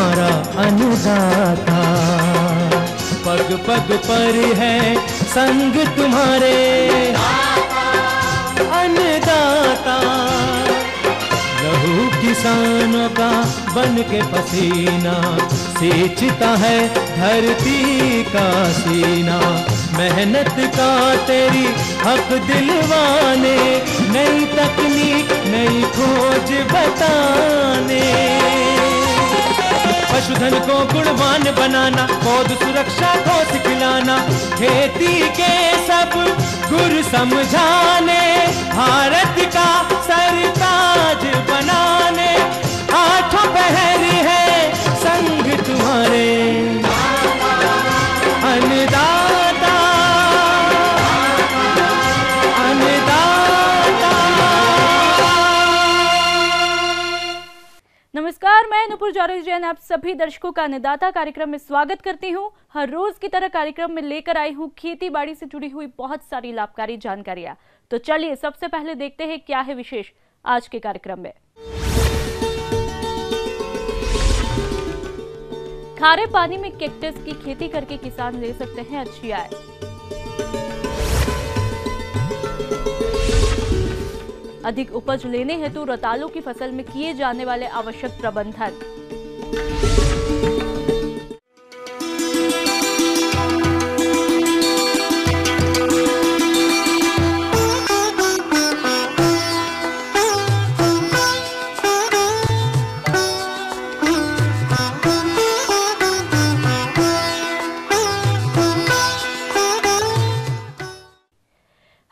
हमारा अन्नदाता। पग पग पर है संग तुम्हारे अन्नदाता। लहू किसानों का बन के पसीना सींचता है धरती का सीना। मेहनत का तेरी हक दिलवाने, नई तकनीक नई खोज बताने। पशुधन को गुणवान बनाना, पौध सुरक्षा को सिखलाना, खेती के सब गुर समझाने, भारत का सरताज बनाने। आठों पहर है संग तुम्हारे अन्नदाता अन्नदाता। नमस्कार, मैं नुपुर जौहरी जैन आप सभी दर्शकों का अन्नदाता कार्यक्रम में स्वागत करती हूं। हर रोज की तरह कार्यक्रम में लेकर आई हूं खेती बाड़ी से जुड़ी हुई बहुत सारी लाभकारी जानकारियां। तो चलिए सबसे पहले देखते हैं क्या है विशेष आज के कार्यक्रम में। खारे पानी में कैक्टस की खेती करके किसान ले सकते हैं अच्छी आय। अधिक उपज लेने हेतु रतालू की फसल में किए जाने वाले आवश्यक प्रबंधन।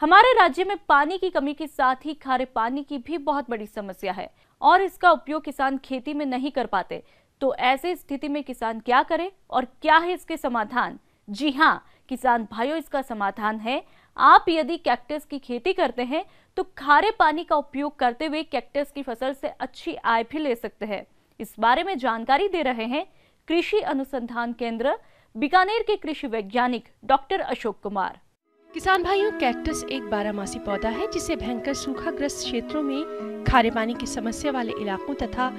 हमारे राज्य में पानी की कमी के साथ ही खारे पानी की भी बहुत बड़ी समस्या है और इसका उपयोग किसान खेती में नहीं कर पाते। तो ऐसे स्थिति में किसान क्या करे और क्या है इसके समाधान? जी हाँ किसान भाइयों, इसका समाधान है। आप यदि कैक्टस की खेती करते हैं तो खारे पानी का उपयोग करते हुए कैक्टस की फसल से अच्छी आय भी ले सकते हैं। इस बारे में जानकारी दे रहे हैं कृषि अनुसंधान केंद्र बीकानेर के कृषि वैज्ञानिक डॉक्टर अशोक कुमार। किसान भाइयों, कैक्टस एक बारहमासी पौधा है जिसे भयंकर सूखाग्रस्त क्षेत्रों में, खारे पानी की समस्या वाले इलाकों तथा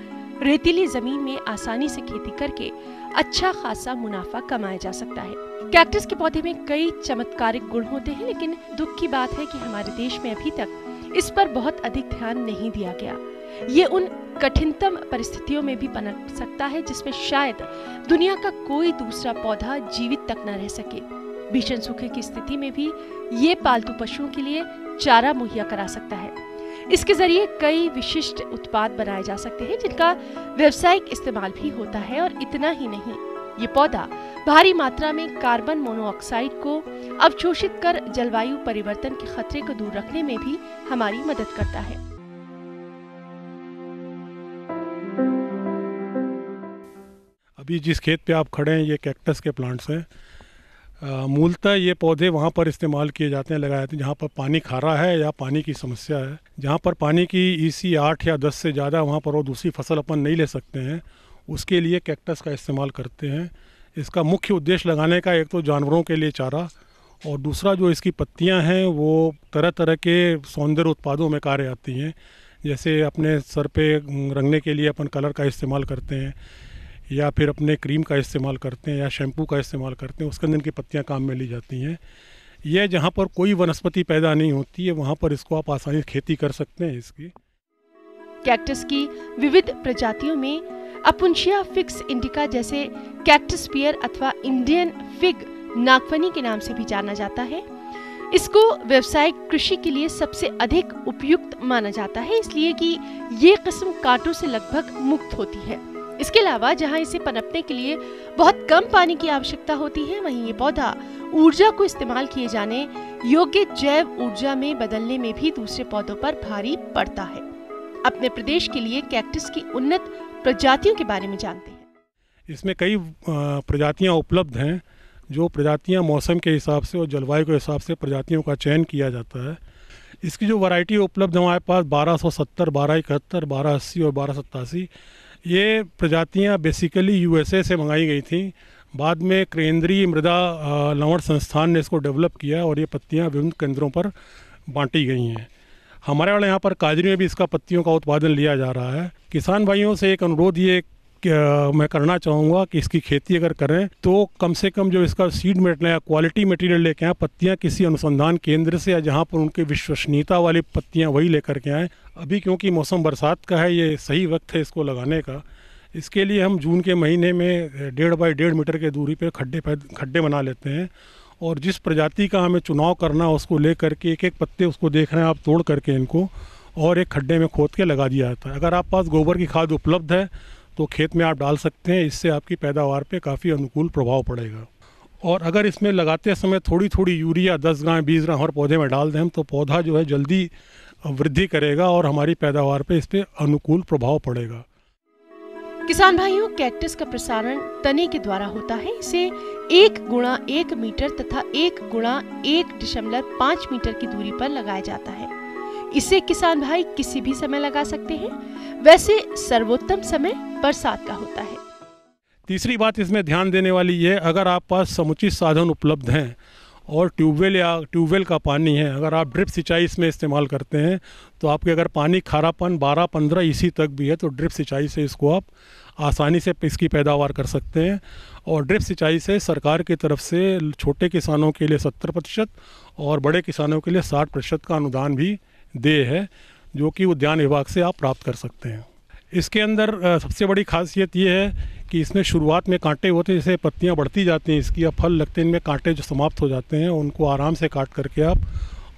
रेतीली जमीन में आसानी से खेती करके अच्छा खासा मुनाफा कमाया जा सकता है। कैक्टस के पौधे में कई चमत्कारिक गुण होते हैं, लेकिन दुख की बात है कि हमारे देश में अभी तक इस पर बहुत अधिक ध्यान नहीं दिया गया। ये उन कठिनतम परिस्थितियों में भी पनप सकता है जिसमें शायद दुनिया का कोई दूसरा पौधा जीवित तक न रह सके। भीषण सूखे की स्थिति में भी ये पालतू पशुओं के लिए चारा मुहैया करा सकता है। इसके जरिए कई विशिष्ट उत्पाद बनाए जा सकते हैं जिनका व्यावसायिक इस्तेमाल भी होता है। और इतना ही नहीं, ये पौधा भारी मात्रा में कार्बन मोनोऑक्साइड को अवशोषित कर जलवायु परिवर्तन के खतरे को दूर रखने में भी हमारी मदद करता है। अभी जिस खेत पे आप खड़े हैं ये कैक्टस के प्लांट्स हैं। मूलतः ये पौधे वहाँ पर इस्तेमाल किए जाते हैं, लगाए जाते हैं जहाँ पर पानी खारा है या पानी की समस्या है। जहाँ पर पानी की EC 8 या 10 से ज़्यादा वहाँ पर और दूसरी फसल अपन नहीं ले सकते हैं, उसके लिए कैक्टस का इस्तेमाल करते हैं। इसका मुख्य उद्देश्य लगाने का एक तो जानवरों के लिए चारा और दूसरा जो इसकी पत्तियाँ हैं वो तरह तरह के सौंदर्य उत्पादों में कार्य आती हैं। जैसे अपने सर पे रंगने के लिए अपन कलर का इस्तेमाल करते हैं या फिर अपने क्रीम का इस्तेमाल करते हैं या शैम्पू का इस्तेमाल करते हैं, उसके अंदर इनकी पत्तियाँ काम में ली जाती हैं। यह जहाँ पर कोई वनस्पति पैदा नहीं होती है वहाँ पर इसको आप आसानी से खेती कर सकते हैं। इसकी कैक्टस की विविध प्रजातियों में अपुंशिया फिग्स इंडिका जैसे कैक्टस पियर अथवा इंडियन फिग नागफनी के नाम से भी जाना जाता है। इसको व्यावसायिक कृषि के लिए सबसे अधिक उपयुक्त माना जाता है, इसलिए कि ये किस्म कांटों से लगभग मुक्त होती है। इसके अलावा जहां इसे पनपने के लिए बहुत कम पानी की आवश्यकता होती है, वहीं ये पौधा ऊर्जा को इस्तेमाल किए जाने योग्य जैव ऊर्जा में बदलने में भी दूसरे पौधों पर भारी पड़ता है। अपने प्रदेश के लिए कैक्टस की उन्नत प्रजातियों के बारे में जानते हैं। इसमें कई प्रजातियां उपलब्ध हैं। जो प्रजातियां मौसम के हिसाब से और जलवायु के हिसाब से प्रजातियों का चयन किया जाता है। इसकी जो वैरायटी उपलब्ध हमारे पास 1270, 1271, 1280 और 1287, ये प्रजातियां बेसिकली USA से मंगाई गई थी। बाद में केंद्रीय मृदा लवण संस्थान ने इसको डेवलप किया और ये पत्तियां विभिन्न केंद्रों पर बांटी गई हैं। हमारे वाले यहाँ पर काजरी में भी इसका पत्तियों का उत्पादन लिया जा रहा है। किसान भाइयों से एक अनुरोध ये मैं करना चाहूँगा कि इसकी खेती अगर करें तो कम से कम जो इसका सीड मटेरियल या क्वालिटी मटेरियल लेके आएँ, पत्तियाँ किसी अनुसंधान केंद्र से या जहाँ पर उनकी विश्वसनीयता वाली पत्तियाँ वही लेकर के आएँ। अभी क्योंकि मौसम बरसात का है, ये सही वक्त है इसको लगाने का। इसके लिए हम जून के महीने में 1.5 बाई 1.5 मीटर के दूरी पर खड्डे बना लेते हैं और जिस प्रजाति का हमें चुनाव करना है उसको ले करके एक एक पत्ते उसको देख रहे हैं आप तोड़ करके इनको और एक खड्डे में खोद के लगा दिया जाता है। अगर आप पास गोबर की खाद उपलब्ध है तो खेत में आप डाल सकते हैं, इससे आपकी पैदावार पे काफ़ी अनुकूल प्रभाव पड़ेगा। और अगर इसमें लगाते समय थोड़ी थोड़ी यूरिया 10 ग्राम 20 ग्राम हर पौधे में डाल दें हम तो पौधा जो है जल्दी वृद्धि करेगा और हमारी पैदावार पे इस पर अनुकूल प्रभाव पड़ेगा। किसान भाइयों, कैक्टस का प्रसारण तने के द्वारा होता है। इसे 1 गुणा 1 मीटर तथा 1 गुणा 1.5 मीटर की दूरी पर लगाया जाता है। इसे किसान भाई किसी भी समय लगा सकते हैं। वैसे सर्वोत्तम समय बरसात का होता है। तीसरी बात इसमें ध्यान देने वाली ये, अगर आप पास समुचित साधन उपलब्ध हैं और ट्यूबवेल का पानी है, अगर आप ड्रिप सिंचाई इसमें इस्तेमाल करते हैं तो आपके अगर पानी खारापन 12-15 ईसी तक भी है तो ड्रिप सिंचाई से इसको आप आसानी से इसकी पैदावार कर सकते हैं। और ड्रिप सिंचाई से सरकार की तरफ से छोटे किसानों के लिए 70% और बड़े किसानों के लिए 60% का अनुदान भी दे है, जो कि उद्यान विभाग से आप प्राप्त कर सकते हैं। इसके अंदर सबसे बड़ी खासियत ये है कि इसमें शुरुआत में कांटे होते हैं, जैसे पत्तियां बढ़ती जाती हैं इसकी या फल लगते हैं, इनमें कांटे जो समाप्त हो जाते हैं उनको आराम से काट करके आप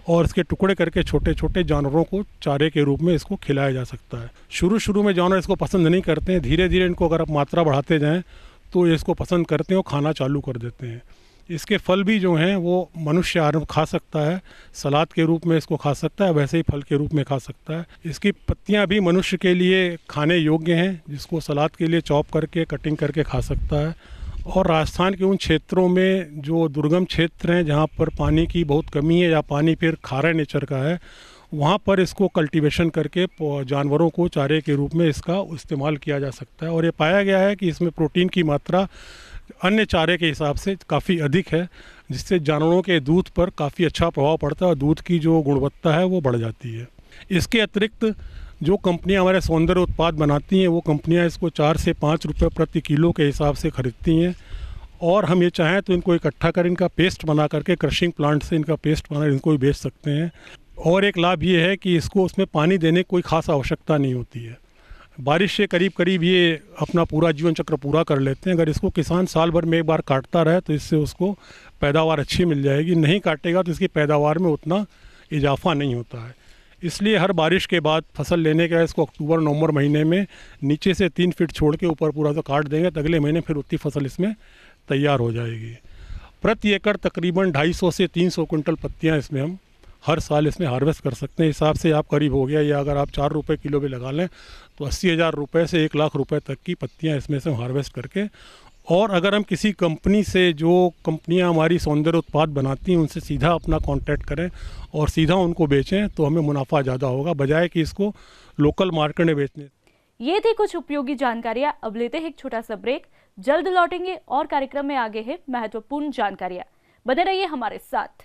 और इसके टुकड़े करके छोटे छोटे जानवरों को चारे के रूप में इसको खिलाया जा सकता है। शुरू में जानवर इसको पसंद नहीं करते हैं, धीरे धीरे इनको अगर आप मात्रा बढ़ाते जाएँ तो ये इसको पसंद करते हैं और खाना चालू कर देते हैं। इसके फल भी जो हैं वो मनुष्य आराम खा सकता है, सलाद के रूप में इसको खा सकता है, वैसे ही फल के रूप में खा सकता है। इसकी पत्तियां भी मनुष्य के लिए खाने योग्य हैं, जिसको सलाद के लिए चॉप करके कटिंग करके खा सकता है। और राजस्थान के उन क्षेत्रों में जो दुर्गम क्षेत्र हैं जहाँ पर पानी की बहुत कमी है या पानी फिर खारे नेचर का है, वहाँ पर इसको कल्टीवेशन करके जानवरों को चारे के रूप में इसका इस्तेमाल किया जा सकता है। और ये पाया गया है कि इसमें प्रोटीन की मात्रा अन्य चारे के हिसाब से काफ़ी अधिक है, जिससे जानवरों के दूध पर काफ़ी अच्छा प्रभाव पड़ता है और दूध की जो गुणवत्ता है वो बढ़ जाती है। इसके अतिरिक्त जो कंपनियां हमारे सौंदर्य उत्पाद बनाती हैं वो कंपनियां इसको 4 से 5 रुपये प्रति किलो के हिसाब से ख़रीदती हैं और हम ये चाहें तो इनको इकट्ठा कर इनका पेस्ट बना करके क्रशिंग प्लांट से इनका पेस्ट बना इनको भी बेच सकते हैं। और एक लाभ ये है कि इसको उसमें पानी देने की कोई खास आवश्यकता नहीं होती है। बारिश से करीब ये अपना पूरा जीवन चक्र पूरा कर लेते हैं। अगर इसको किसान साल भर में एक बार काटता रहे तो इससे उसको पैदावार अच्छी मिल जाएगी, नहीं काटेगा तो इसकी पैदावार में उतना इजाफा नहीं होता है। इसलिए हर बारिश के बाद फसल लेने के बाद इसको अक्टूबर-नवंबर महीने में नीचे से 3 फीट छोड़ के ऊपर पूरा सा काट देंगे तो अगले महीने फिर उतनी फसल इसमें तैयार हो जाएगी। प्रति एकड़ तकरीबन 250 से 300 क्विंटल पत्तियाँ इसमें हम हर साल इसमें हार्वेस्ट कर सकते हैं। हिसाब से आप करीब हो गया, या अगर आप 4 रुपये किलो भी लगा लें तो 80,000 रुपये से 1 लाख रुपये तक की पत्तियाँ इसमें से हार्वेस्ट करके, और अगर हम किसी कंपनी से, जो कंपनियां हमारी सौंदर्य उत्पाद बनाती हैं, उनसे सीधा अपना कांटेक्ट करें और सीधा उनको बेचें तो हमें मुनाफा ज़्यादा होगा, बजाय कि इसको लोकल मार्केट में बेचने। ये थी कुछ उपयोगी जानकारियां। अब लेते हैं एक छोटा सा ब्रेक, जल्द लौटेंगे और कार्यक्रम में आगे है महत्वपूर्ण जानकारियां। बने रहिए हमारे साथ।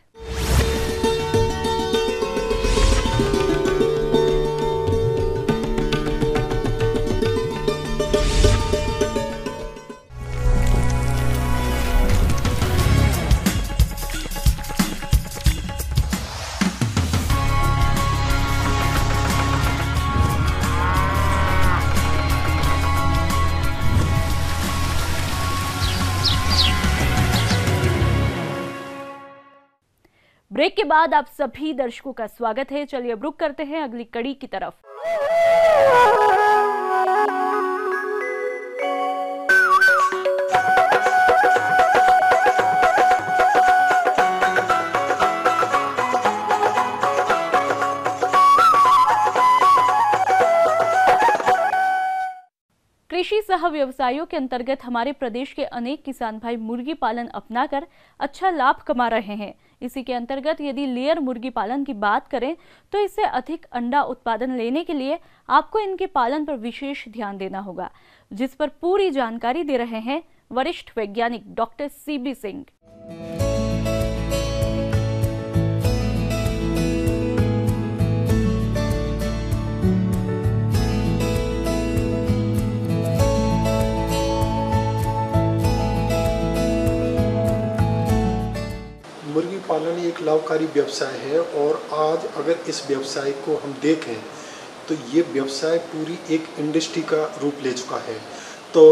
ब्रेक के बाद आप सभी दर्शकों का स्वागत है। चलिए अब रुक करते हैं अगली कड़ी की तरफ। कृषि सह व्यवसायों के अंतर्गत हमारे प्रदेश के अनेक किसान भाई मुर्गी पालन अपनाकर अच्छा लाभ कमा रहे हैं। इसी के अंतर्गत यदि लेयर मुर्गी पालन की बात करें तो इससे अधिक अंडा उत्पादन लेने के लिए आपको इनके पालन पर विशेष ध्यान देना होगा, जिस पर पूरी जानकारी दे रहे हैं वरिष्ठ वैज्ञानिक डॉक्टर CB सिंह। पालन एक लाभकारी व्यवसाय है और आज अगर इस व्यवसाय को हम देखें तो ये व्यवसाय पूरी एक इंडस्ट्री का रूप ले चुका है। तो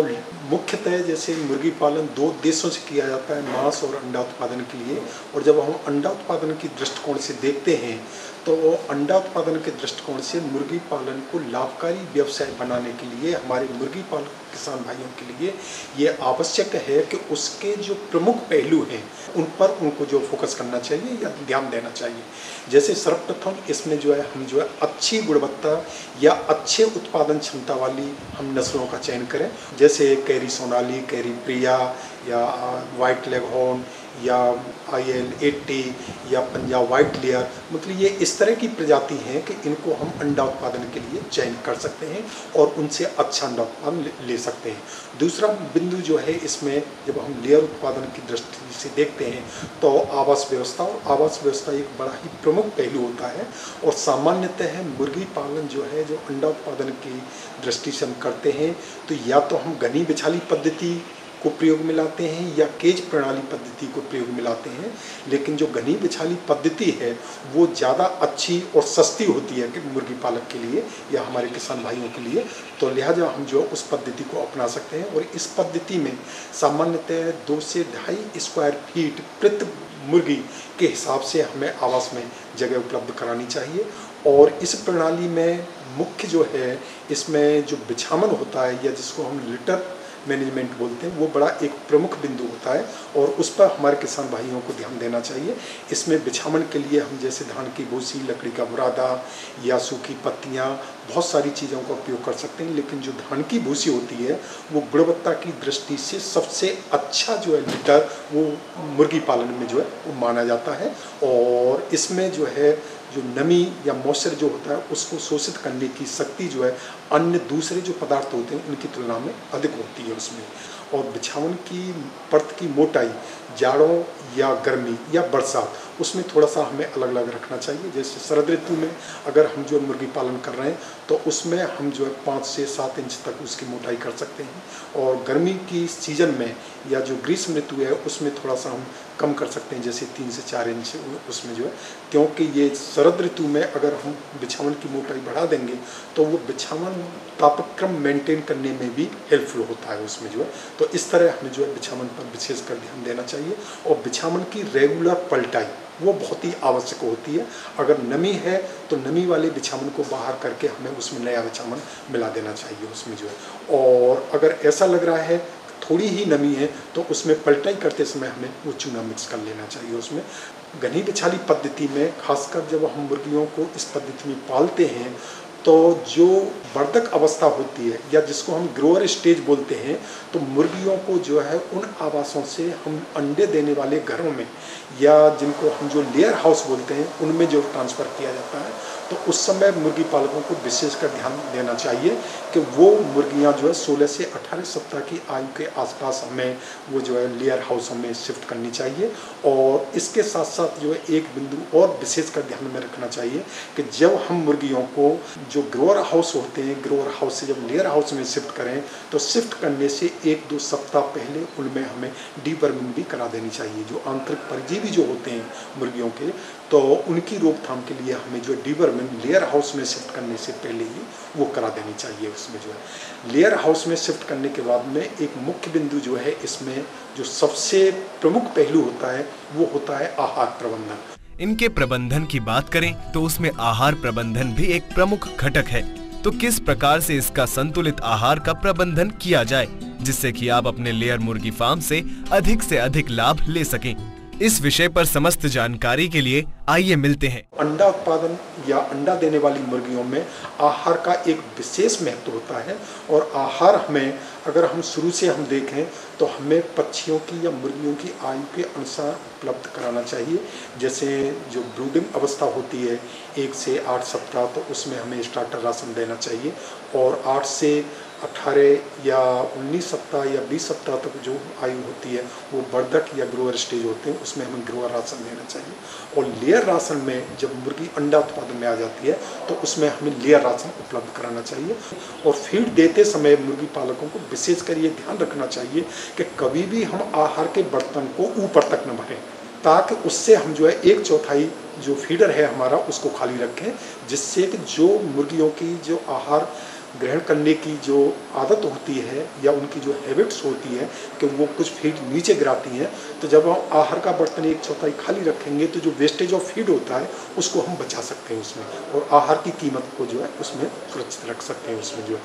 मुख्यतः जैसे मुर्गी पालन दो उद्देश्यों से किया जाता है, मांस और अंडा उत्पादन के लिए। और जब हम अंडा उत्पादन की दृष्टिकोण से देखते हैं तो अंडा उत्पादन के दृष्टिकोण से मुर्गी पालन को लाभकारी व्यवसाय बनाने के लिए हमारे मुर्गी पालक किसान भाइयों के लिए ये आवश्यक है कि उसके जो प्रमुख पहलू हैं उन पर उनको जो फोकस करना चाहिए या ध्यान देना चाहिए। जैसे सर्वप्रथम इसमें जो है हम जो है अच्छी गुणवत्ता या अच्छे उत्पादन क्षमता वाली हम नस्लों का चयन करें, जैसे कैरी सोनाली, कैरी प्रिया या वाइट लेगहॉर्न या IL 80 या पंजाब वाइट लेयर, मतलब ये इस तरह की प्रजाति हैं कि इनको हम अंडा उत्पादन के लिए चयन कर सकते हैं और उनसे अच्छा अंडा उत्पादन ले सकते हैं। दूसरा बिंदु जो है इसमें जब हम लेयर उत्पादन की दृष्टि से देखते हैं तो आवास व्यवस्था, और आवास व्यवस्था एक बड़ा ही प्रमुख पहलू होता है। और सामान्यतः मुर्गी पालन जो है, जो अंडा उत्पादन की दृष्टि से हम करते हैं तो या तो हम घनी बिछाली पद्धति को प्रयोग में लाते हैं या केज प्रणाली पद्धति को प्रयोग में लाते हैं। लेकिन जो घनी बिछाली पद्धति है वो ज़्यादा अच्छी और सस्ती होती है कि मुर्गी पालक के लिए या हमारे किसान भाइयों के लिए, तो लिहाजा हम जो उस पद्धति को अपना सकते हैं। और इस पद्धति में सामान्यतः 2 से 2.5 स्क्वायर फीट प्रति मुर्गी के हिसाब से हमें आवास में जगह उपलब्ध करानी चाहिए। और इस प्रणाली में मुख्य जो है इसमें जो बिछावन होता है या जिसको हम लिटर मैनेजमेंट बोलते हैं, वो बड़ा एक प्रमुख बिंदु होता है और उस पर हमारे किसान भाइयों को ध्यान देना चाहिए। इसमें बिछावन के लिए हम जैसे धान की भूसी, लकड़ी का बुरादा या सूखी पत्तियां, बहुत सारी चीज़ों का उपयोग कर सकते हैं। लेकिन जो धान की भूसी होती है वो गुणवत्ता की दृष्टि से सबसे अच्छा जो है लिटर वो मुर्गी पालन में जो है वो माना जाता है। और इसमें जो है जो नमी या मॉइस्चर जो होता है उसको शोषित करने की शक्ति जो है अन्य दूसरे जो पदार्थ होते हैं उनकी तुलना में अधिक होती है उसमें। और बिछावन की परत की मोटाई जाड़ों या गर्मी या बरसात उसमें थोड़ा सा हमें अलग अलग रखना चाहिए। जैसे शरद ऋतु में अगर हम जो मुर्गी पालन कर रहे हैं तो उसमें हम जो है 5 से 7 इंच तक उसकी मोटाई कर सकते हैं। और गर्मी की सीजन में या जो ग्रीष्म ऋतु है उसमें थोड़ा सा हम कम कर सकते हैं, जैसे 3 से 4 इंच उसमें जो है, क्योंकि ये शरद ऋतु में अगर हम बिछावन की मोटाई बढ़ा देंगे तो वो बिछावन तापक्रम मेंटेन करने में भी हेल्पफुल होता है उसमें जो है। तो इस तरह हमें जो है बिछावन पर विशेष कर ध्यान देना चाहिए। और बिछावन की रेगुलर पलटाई वो बहुत ही आवश्यक होती है। अगर नमी है तो नमी वाले बिछावन को बाहर करके हमें उसमें नया बिछावन मिला देना चाहिए उसमें जो है। और अगर ऐसा लग रहा है थोड़ी ही नमी है तो उसमें पलटाई करते समय हमें वो चूना मिक्स कर लेना चाहिए उसमें। घनी बिछाली पद्धति में खासकर जब हम मुर्गियों को इस पद्धति में पालते हैं तो जो वर्धक अवस्था होती है या जिसको हम ग्रोअर स्टेज बोलते हैं, तो मुर्गियों को जो है उन आवासों से हम अंडे देने वाले घरों में या जिनको हम जो लेयर हाउस बोलते हैं उनमें जो ट्रांसफ़र किया जाता है, तो उस समय मुर्गी पालकों को विशेषकर ध्यान देना चाहिए कि वो मुर्गियां जो है 16 से 18 सप्ताह की आयु के आसपास हमें वो जो है लेयर हाउस में शिफ्ट करनी चाहिए। और इसके साथ साथ जो है एक बिंदु और विशेषकर ध्यान में रखना चाहिए कि जब हम मुर्गियों को जो ग्रोअर हाउस होते हैं, ग्रोअर हाउस से जब लेयर हाउस में शिफ्ट करें तो शिफ्ट करने से 1-2 सप्ताह पहले उनमें हमें डीवर्मिंग भी करा देनी चाहिए। जो आंतरिक परजीवी जो होते हैं मुर्गियों के, तो उनकी रोकथाम के लिए हमें जो डीवर्मिंग लेयर हाउस में शिफ्ट करने से पहले ही वो करा देनी चाहिए उसमें जो है। लेयर हाउस में शिफ्ट करने के बाद में एक मुख्य बिंदु जो है इसमें जो सबसे प्रमुख पहलू होता है वो होता है आहार प्रबंधन। इनके प्रबंधन की बात करें तो उसमें आहार प्रबंधन भी एक प्रमुख घटक है। तो किस प्रकार से इसका संतुलित आहार का प्रबंधन किया जाए जिससे कि आप अपने लेयर मुर्गी फार्म से अधिक लाभ ले सकें। इस विषय पर समस्त जानकारी के लिए आइए मिलते हैं। अंडा उत्पादन या अंडा देने वाली मुर्गियों में आहार का एक विशेष महत्व होता है। और आहार हमें अगर हम शुरू से हम देखें तो हमें पक्षियों की या मुर्गियों की आयु के अनुसार उपलब्ध कराना चाहिए। जैसे जो ब्रूडिंग अवस्था होती है 1 से 8 सप्ताह, तो उसमें हमें स्टार्टर राशन देना चाहिए। और 8 से 18 या 19 सप्ताह या 20 सप्ताह तक जो आयु होती है वो वर्धक या ग्रोअर स्टेज होते हैं, उसमें हमें ग्रोअर राशन देना चाहिए। और लेयर राशन में जब मुर्गी अंडा उत्पादन में आ जाती है तो उसमें हमें लेयर राशन उपलब्ध कराना चाहिए। और फीड देते समय मुर्गी पालकों को विशेषकर ये ध्यान रखना चाहिए कि कभी भी हम आहार के बर्तन को ऊपर तक न भरें। ताकि उससे हम जो है 1/4 जो फीडर है हमारा उसको खाली रखें, जिससे कि जो मुर्गियों की जो आहार ग्रहण करने की जो आदत होती है या उनकी जो हैबिट्स होती है कि वो कुछ फीड नीचे गिराती हैं, तो जब हम आहार का बर्तन 1/4 खाली रखेंगे तो जो वेस्टेज ऑफ फीड होता है उसको हम बचा सकते हैं उसमें, और आहार की कीमत को जो है उसमें सुरक्षित रख सकते हैं। उसमें जो है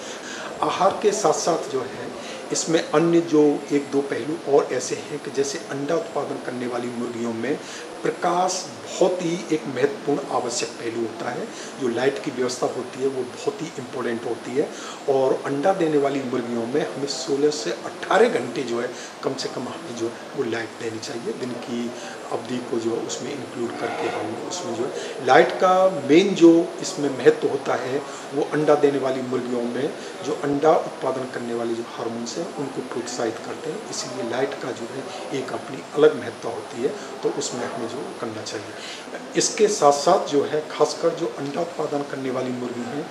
आहार के साथ साथ जो है इसमें अन्य जो 1-2 पहलू और ऐसे हैं कि जैसे अंडा उत्पादन करने वाली मुर्गियों में प्रकाश बहुत ही एक महत्वपूर्ण आवश्यक पहलू होता है। जो लाइट की व्यवस्था होती है वो बहुत ही इम्पोर्टेंट होती है, और अंडा देने वाली मुर्गियों में हमें 16 से 18 घंटे जो है कम से कम हमें जो है वो लाइट देनी चाहिए। दिन की अवधि को जो है उसमें इंक्लूड करके हम उसमें जो है लाइट का मेन जो इसमें महत्व होता है वो अंडा देने वाली मुर्गियों में जो अंडा उत्पादन करने वाले जो हार्मोन्स हैं उनको प्रोत्साहित करते हैं, इसलिए लाइट का जो है एक अपनी अलग महत्ता होती है, तो उसमें हमें जो करना चाहिए। इसके साथ साथ जो है खासकर जो अंडा उत्पादन करने वाली मुर्गी हैं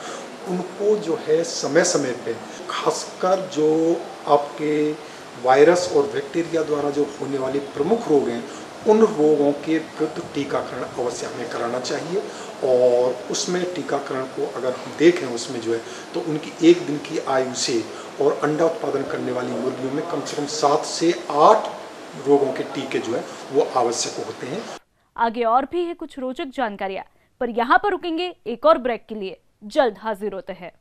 उनको जो है समय समय पे खासकर जो आपके वायरस और बैक्टीरिया द्वारा जो होने वाले प्रमुख रोग हैं उन रोगों के विरुद्ध टीकाकरण अवश्य हमें कराना चाहिए, और उसमें टीकाकरण को अगर हम देखें उसमें जो है तो उनकी 1 दिन की आयु से और अंडा उत्पादन करने वाली मुर्गियों में कम से कम 7 से 8 रोगों के टीके जो है वो आवश्यक होते हैं। आगे और भी है कुछ रोचक जानकारियां, पर यहाँ पर रुकेंगे एक और ब्रेक के लिए। जल्द हाजिर होते हैं।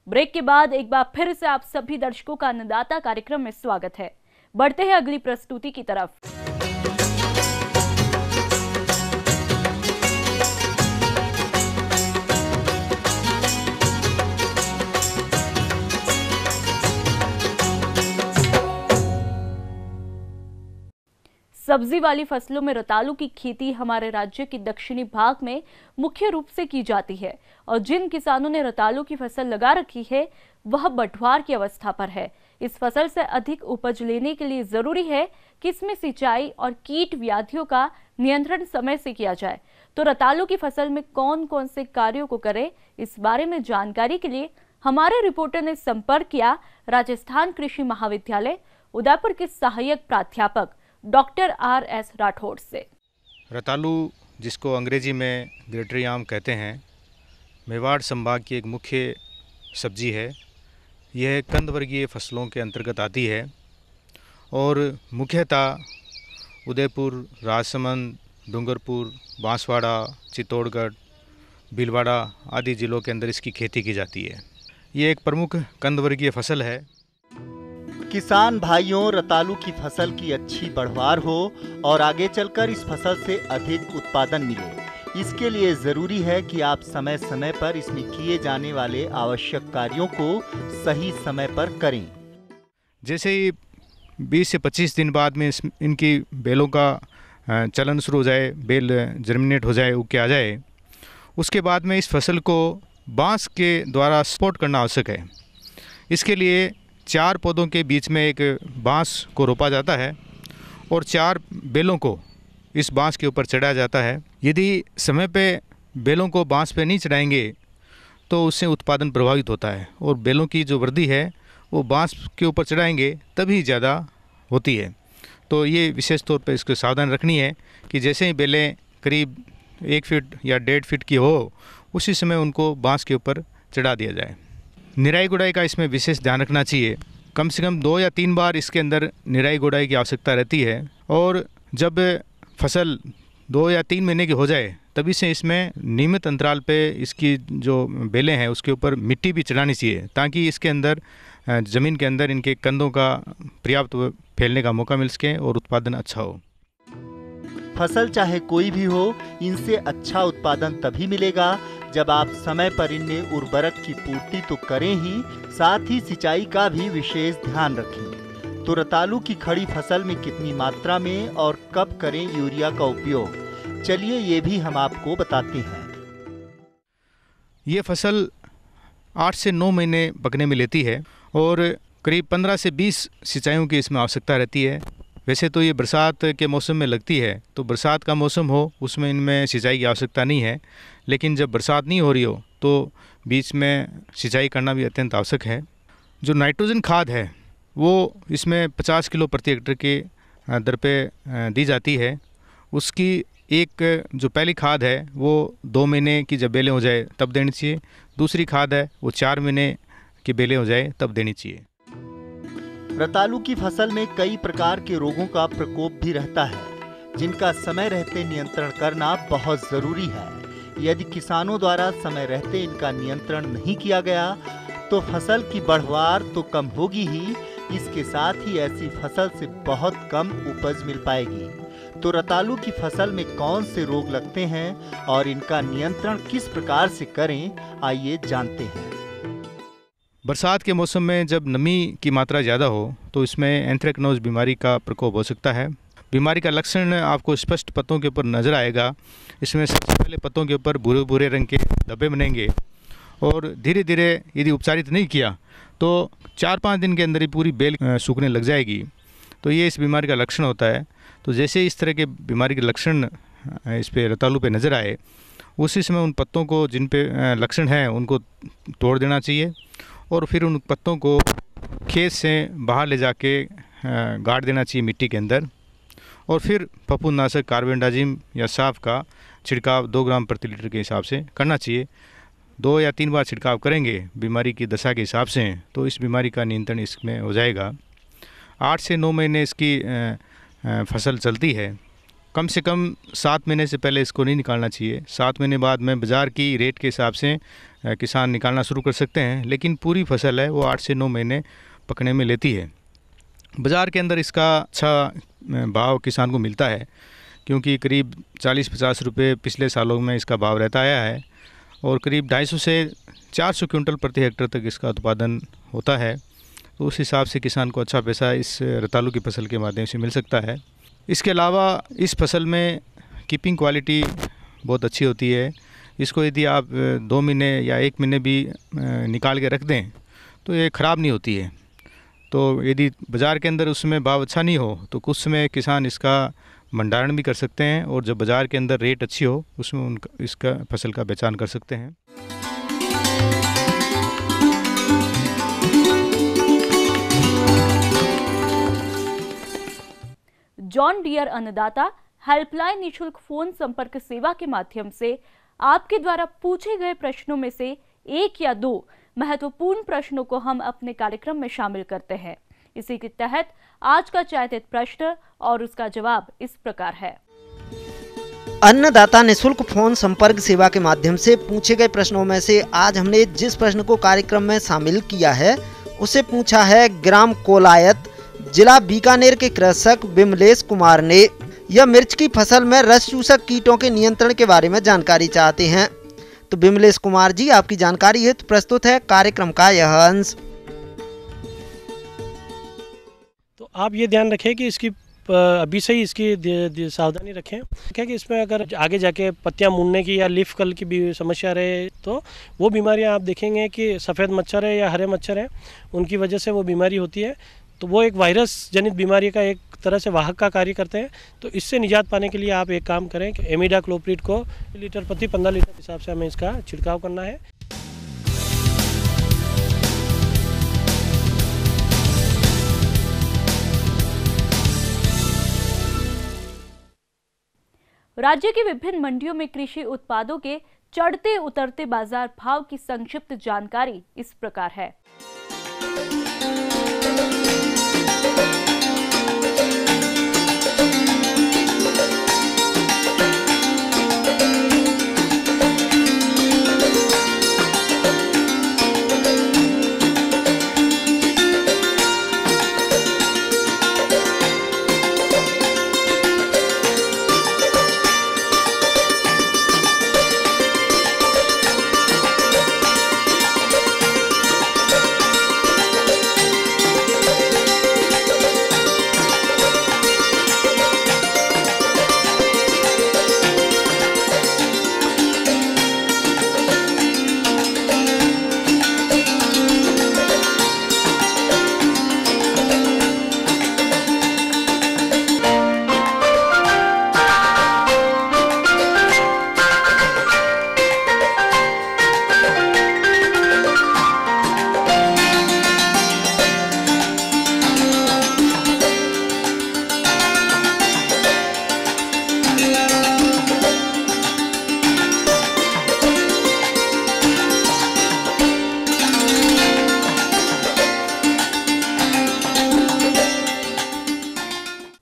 ब्रेक के बाद एक बार फिर से आप सभी दर्शकों का अन्नदाता कार्यक्रम में स्वागत है। बढ़ते हैं अगली प्रस्तुति की तरफ। सब्जी वाली फसलों में रतालू की खेती हमारे राज्य के दक्षिणी भाग में मुख्य रूप से की जाती है, और जिन किसानों ने रतालू की फसल लगा रखी है वह बंटवार की अवस्था पर है। इस फसल से अधिक उपज लेने के लिए जरूरी है कि इसमें सिंचाई और कीट व्याधियों का नियंत्रण समय से किया जाए। तो रतालू की फसल में कौन कौन से कार्यों को करें, इस बारे में जानकारी के लिए हमारे रिपोर्टर ने संपर्क किया राजस्थान कृषि महाविद्यालय उदयपुर के सहायक प्राध्यापक डॉक्टर RS राठौड़ से। रतालू, जिसको अंग्रेजी में ग्रेटरी आम कहते हैं, मेवाड़ संभाग की एक मुख्य सब्जी है। यह कंदवर्गीय फसलों के अंतर्गत आती है और मुख्यतः उदयपुर, राजसमंद, डूंगरपुर, बांसवाड़ा, चित्तौड़गढ़, भीलवाड़ा आदि ज़िलों के अंदर इसकी खेती की जाती है। ये एक प्रमुख कंदवर्गीय फसल है। किसान भाइयों, रतालू की फसल की अच्छी बढ़वार हो और आगे चलकर इस फसल से अधिक उत्पादन मिले, इसके लिए ज़रूरी है कि आप समय समय पर इसमें किए जाने वाले आवश्यक कार्यों को सही समय पर करें। जैसे ही 20 से 25 दिन बाद में इनकी बेलों का चलन शुरू हो जाए, बेल जर्मिनेट हो जाए, उग के आ जाए, उसके बाद में इस फसल को बांस के द्वारा सपोर्ट करना आवश्यक है। इसके लिए 4 पौधों के बीच में एक बांस को रोपा जाता है और 4 बेलों को इस बांस के ऊपर चढ़ाया जाता है। यदि समय पे बेलों को बांस पे नहीं चढ़ाएंगे तो उससे उत्पादन प्रभावित होता है, और बेलों की जो वृद्धि है वो बांस के ऊपर चढ़ाएंगे तभी ज़्यादा होती है। तो ये विशेष तौर पे इसको सावधान रखनी है कि जैसे ही बेलें करीब 1 फीट या 1.5 फीट की हो, उसी समय उनको बांस के ऊपर चढ़ा दिया जाए। निराई गुड़ाई का इसमें विशेष ध्यान रखना चाहिए। कम से कम 2 या 3 बार इसके अंदर निराई गुड़ाई की आवश्यकता रहती है, और जब फसल 2 या 3 महीने की हो जाए तभी से इसमें नियमित अंतराल पे इसकी जो बेलें हैं उसके ऊपर मिट्टी भी चढ़ानी चाहिए, ताकि इसके अंदर ज़मीन के अंदर इनके कंदों का पर्याप्त फैलने का मौका मिल सके और उत्पादन अच्छा हो। फसल चाहे कोई भी हो, इनसे अच्छा उत्पादन तभी मिलेगा जब आप समय पर इनमें उर्वरक की पूर्ति तो करें ही, साथ ही सिंचाई का भी विशेष ध्यान रखें। तो रतालू की खड़ी फसल में कितनी मात्रा में और कब करें यूरिया का उपयोग, चलिए ये भी हम आपको बताते हैं। ये फसल 8 से 9 महीने पकने में लेती है और करीब 15 से 20 सिंचाइयों की इसमें आवश्यकता रहती है। वैसे तो ये बरसात के मौसम में लगती है, तो बरसात का मौसम हो उसमें इनमें सिंचाई की आवश्यकता नहीं है, लेकिन जब बरसात नहीं हो रही हो तो बीच में सिंचाई करना भी अत्यंत आवश्यक है। जो नाइट्रोजन खाद है वो इसमें 50 किलो प्रति हेक्टेयर के दर पे दी जाती है। उसकी एक जो पहली खाद है वो 2 महीने की जब बेलें हो जाए तब देनी चाहिए, दूसरी खाद है वो 4 महीने की बेलें हो जाए तब देनी चाहिए। रतालू की फसल में कई प्रकार के रोगों का प्रकोप भी रहता है, जिनका समय रहते नियंत्रण करना बहुत जरूरी है। यदि किसानों द्वारा समय रहते इनका नियंत्रण नहीं किया गया तो फसल की बढ़वार तो कम होगी ही, इसके साथ ही ऐसी फसल से बहुत कम उपज मिल पाएगी। तो रतालू की फसल में कौन से रोग लगते हैं और इनका नियंत्रण किस प्रकार से करें, आइए जानते हैं। बरसात के मौसम में जब नमी की मात्रा ज़्यादा हो तो इसमें एंथ्रेक्नोज बीमारी का प्रकोप हो सकता है। बीमारी का लक्षण आपको स्पष्ट पत्तों के ऊपर नज़र आएगा। इसमें सबसे पहले पत्तों के ऊपर भूरे भूरे रंग के धब्बे बनेंगे और धीरे धीरे यदि उपचारित नहीं किया तो 4-5 दिन के अंदर ही पूरी बेल सूखने लग जाएगी। तो ये इस बीमारी का लक्षण होता है। तो जैसे इस तरह के बीमारी के लक्षण इस पे रतालू पे नज़र आए, उसी समय उन पत्तों को जिन पे लक्षण हैं उनको तोड़ देना चाहिए और फिर उन पत्तों को खेत से बाहर ले जाके गाड़ देना चाहिए मिट्टी के अंदर और फिर फफूंदनाशक कार्बेंडाजिम या साफ का छिड़काव 2 ग्राम प्रति लीटर के हिसाब से करना चाहिए। 2 या 3 बार छिड़काव करेंगे बीमारी की दशा के हिसाब से तो इस बीमारी का नियंत्रण इसमें हो जाएगा। 8 से 9 महीने इसकी फसल चलती है। कम से कम 7 महीने से पहले इसको नहीं निकालना चाहिए। 7 महीने बाद में बाज़ार की रेट के हिसाब से किसान निकालना शुरू कर सकते हैं, लेकिन पूरी फसल है वो 8 से 9 महीने पकने में लेती है। बाज़ार के अंदर इसका अच्छा भाव किसान को मिलता है, क्योंकि करीब 40-50 रुपये पिछले सालों में इसका भाव रहता आया है और करीब 250 से 400 क्विंटल प्रति हेक्टेयर तक इसका उत्पादन होता है। तो उस हिसाब से किसान को अच्छा पैसा इस रतालू की फसल के माध्यम से मिल सकता है। इसके अलावा इस फसल में कीपिंग क्वालिटी बहुत अच्छी होती है। इसको यदि आप 2 महीने या 1 महीने भी निकाल के रख दें तो ये ख़राब नहीं होती है। तो यदि बाज़ार के अंदर उसमें भाव अच्छा नहीं हो तो कुछ समय किसान इसका भंडारण भी कर सकते हैं और जब बाज़ार के अंदर रेट अच्छी हो उसमें उनका इसका फसल का पहचान कर सकते हैं। जॉन डियर अन्नदाता हेल्पलाइन निःशुल्क फोन संपर्क सेवा के माध्यम से आपके द्वारा पूछे गए प्रश्नों में से 1 या 2 महत्वपूर्ण प्रश्नों को हम अपने कार्यक्रम में शामिल करते हैं। इसी के तहत आज का चयनित प्रश्न और उसका जवाब इस प्रकार है। अन्नदाता निःशुल्क फोन संपर्क सेवा के माध्यम से पूछे गए प्रश्नों में से आज हमने जिस प्रश्न को कार्यक्रम में शामिल किया है उसे पूछा है ग्राम कोलायत, जिला बीकानेर के कृषक विमलेश कुमार ने। यह मिर्च की फसल में रस चूसक कीटों के नियंत्रण के बारे में जानकारी चाहते हैं। तो विमलेश कुमार जी, आपकी जानकारी हेतु प्रस्तुत है कार्यक्रम का यह अंश। तो आप ये ध्यान रखें कि इसकी अभी से ही इसकी सावधानी रखें क्या कि इसमें अगर आगे जाके पत्तियां मुड़ने की या लीफ कर्ल की भी समस्या रहे तो वो बीमारियां आप देखेंगे कि सफ़ेद मच्छर है या हरे मच्छर है, उनकी वजह से वो बीमारी होती है। तो वो एक वायरस जनित बीमारी का एक तरह से वाहक का कार्य करते हैं। तो इससे निजात पाने के लिए आप एक काम करें कि एमिडाक्लोप्रिड को लीटर प्रति 15 लीटर के हिसाब से हमें इसका छिड़काव करना है। राज्य की विभिन्न मंडियों में कृषि उत्पादों के चढ़ते उतरते बाजार भाव की संक्षिप्त जानकारी इस प्रकार है।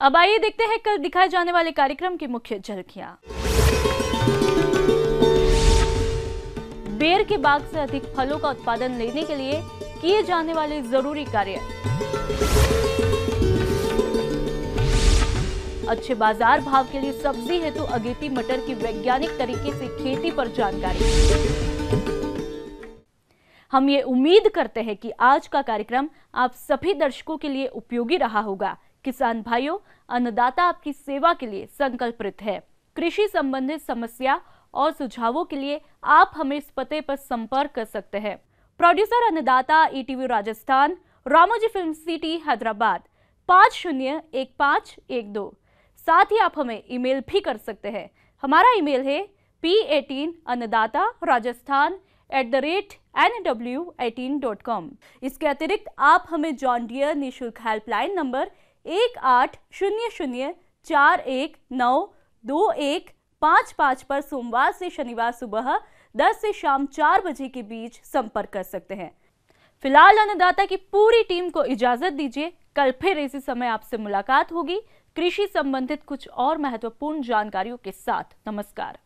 अब आइए देखते हैं कल दिखाए जाने वाले कार्यक्रम की मुख्य झलकियां। बेर के बाग से अधिक फलों का उत्पादन लेने के लिए किए जाने वाले जरूरी कार्य। अच्छे बाजार भाव के लिए सब्जी हेतु अगेती मटर की वैज्ञानिक तरीके से खेती पर जानकारी। हम ये उम्मीद करते हैं कि आज का कार्यक्रम आप सभी दर्शकों के लिए उपयोगी रहा होगा। किसान भाइयों, अन्नदाता आपकी सेवा के लिए संकल्पित है। कृषि संबंधित समस्या और सुझावों के लिए आप हमें इस पते पर संपर्क कर सकते हैं। प्रोड्यूसर अन्नदाता, ETV Rajasthan, Ramoji film city, Hyderabad 501512। साथ ही आप हमें ईमेल भी कर सकते हैं। हमारा ईमेल है p18annadaata@nw18.com। इसके अतिरिक्त आप हमें जॉन डियर निःशुल्क हेल्पलाइन नंबर 180041922155 पर सोमवार से शनिवार सुबह 10 से शाम 4 बजे के बीच संपर्क कर सकते हैं। फिलहाल अन्नदाता की पूरी टीम को इजाजत दीजिए। कल फिर इसी समय आपसे मुलाकात होगी कृषि संबंधित कुछ और महत्वपूर्ण जानकारियों के साथ। नमस्कार।